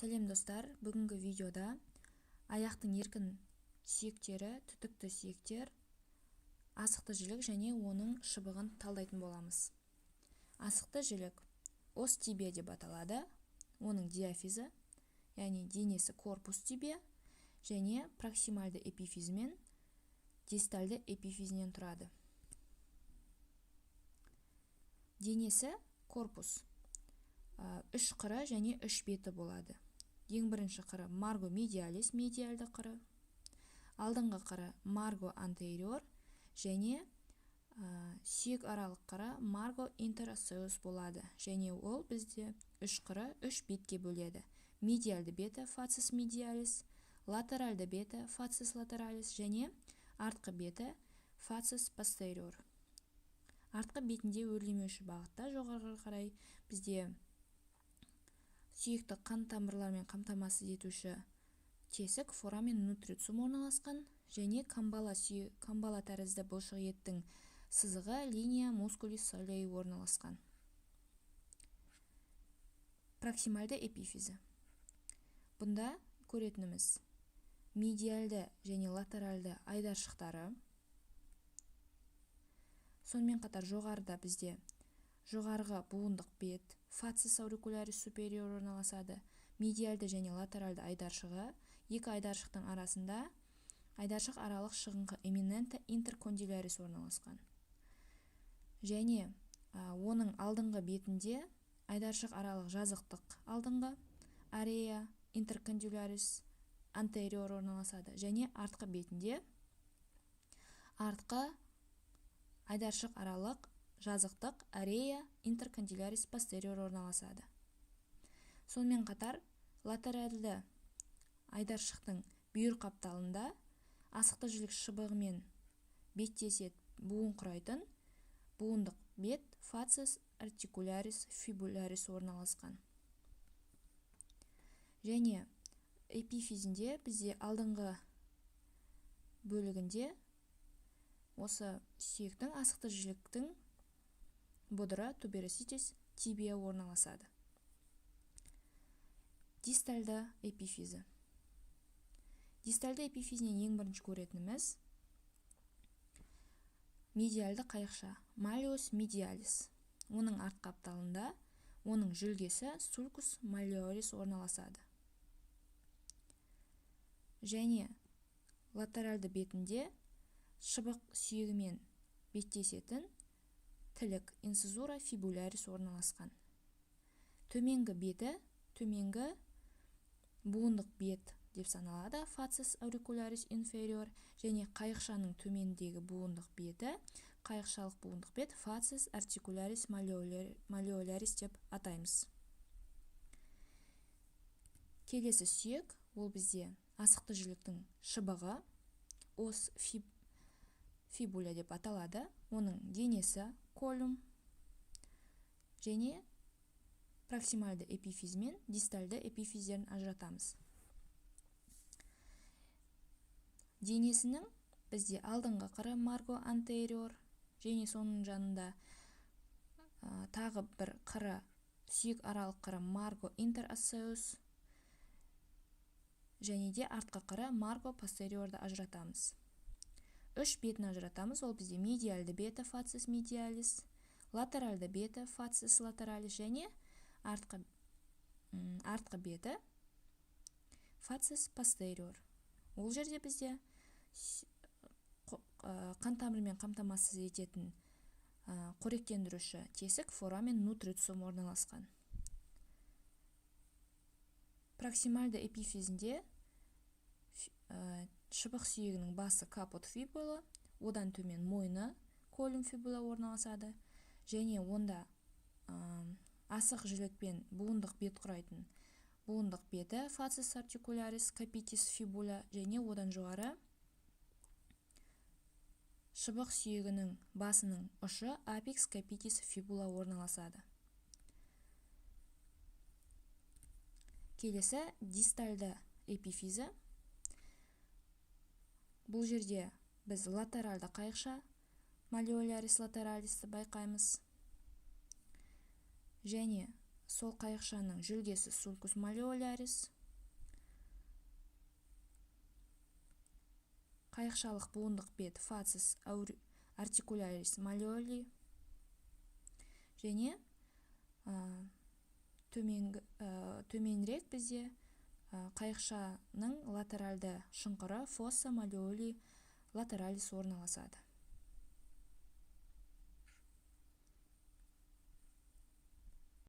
Сәлем достар, бүгінгі видеода аяқтың еркін сүйектері, түтікті сүйектер, асықты жілік және оның шыбығын талдайтын боламыз. Асықты жілік ос тибия деп аталады, оның диафизі, яғни денесі корпус тибия және проксимальды эпифиз мен дистальды эпифизінен тұрады. Денесі корпус 3 қыры және 3 беті болады. Ең бірінші қыры марго медиалис, медиалды қыры. Алдыңғы қыры марго антериор және сүйек аралық қыры марго интеросеус болады. Және ол бізде 3 қыры 3 бетке бөледі. Медиалды беті фацис медиалис, латеральды беті фацис латералис және артқы беті фацис постериор. Артқы бетінде өрлемеуші бағытта жоғарғы қарай бізде сүйекті қан тамырлармен қамтамасыз етуші тесік форамен нутрицум орналасқан және камбала тәрізді бұлшық еттің сызығы линия мускулис солей орналасқан. Проксимальды эпифизі. Бұнда көретініміз медиалды және латеральды айдаршықтары. Сонымен қатар жоғарыда бізде жоғарғы буындық бет фацис аурикулярис супериор орналасады. Медиалды және латеральды айдаршығы, екі айдаршықтың арасында айдаршық аралық шығыңқы эминента интеркондилярис орналасқан. Және оның алдыңғы бетінде айдаршық аралық жазықтық алдыңғы арея интеркондилярис антериор орналасады. Және артқы бетінде артқы айдаршық аралық жазықтық арея интеркондилярис постериор орналасады. Сонымен қатар латеральды айдаршықтың бүйір қапталында асықты жілік шыбығымен беттесет буын құрайтын буындық бет фацис артикулярис фибулярис орналасқан. Және эпифизінде бізде алдыңғы бөлігінде осы сүйектің асықты жіліктің бұдыры тубероситис тибия орналасады. Дистальды эпифизі. Дистальды эпифизінен ең бірінші көретініміз медиалды қайықша малиус медиалис. Оның арт қапталында оның жүлгесі сулкус малиорис орналасады. Және латеральды бетінде шыбық сүйегімен беттесетін тілік инцизура фибулярис орналасқан. Төменгі беті, төменгі буындық бет деп саналады, фацис аурикулярис инфериор, және қайықшаның төмендегі буындық беті, қайықшалық буындық бет фацис артикулярис малиолярис деп атаймыз. Келесі сүйек, ол бізде асықты жіліктің шыбығы, ос фибуля деп аталады. Оның денесі колюм және проксимальды эпифиз мен дистальды эпифиздерін ажыратамыз. Денесінің бізде алдыңғы қыры марго антериор және соның жанында тағы бір қыры сүйек аралық қыры марго интеросеус және де артқы қыры марго постериорды ажыратамыз. 3 бетін ажыратамыз. Ол бізде медиалды беті фацис медиалис, латеральды беті фацис латералис және артқы беті фацис постериор. Ол жерде бізде қан тамырымен қамтамасыз ететін қоректендіруші тесік форамен нутрицум орналасқан. Проксимальды эпифизінде шыбық сүйегінің басы капот фибула, одан төмен мойны колюм фибула орналасады. Және онда асық жілікпен буындық бет құрайтын буындық беті фацис артикулярис капитис фибула және одан жоғары шыбық сүйегінің басының ұшы апекс капитис фибула орналасады. Келесі дистальды эпифизі. Бұл жерде біз латеральды қайықша малиолярис латералисті байқаймыз. Және сол қайықшаның жүлгесі sulcus malleolaris. Қайықшалық буындық бет facies articularis malleoli. Және төменірек бізде қайықшаның латеральды шыңқыры fossa malleoli lateralis орналасады.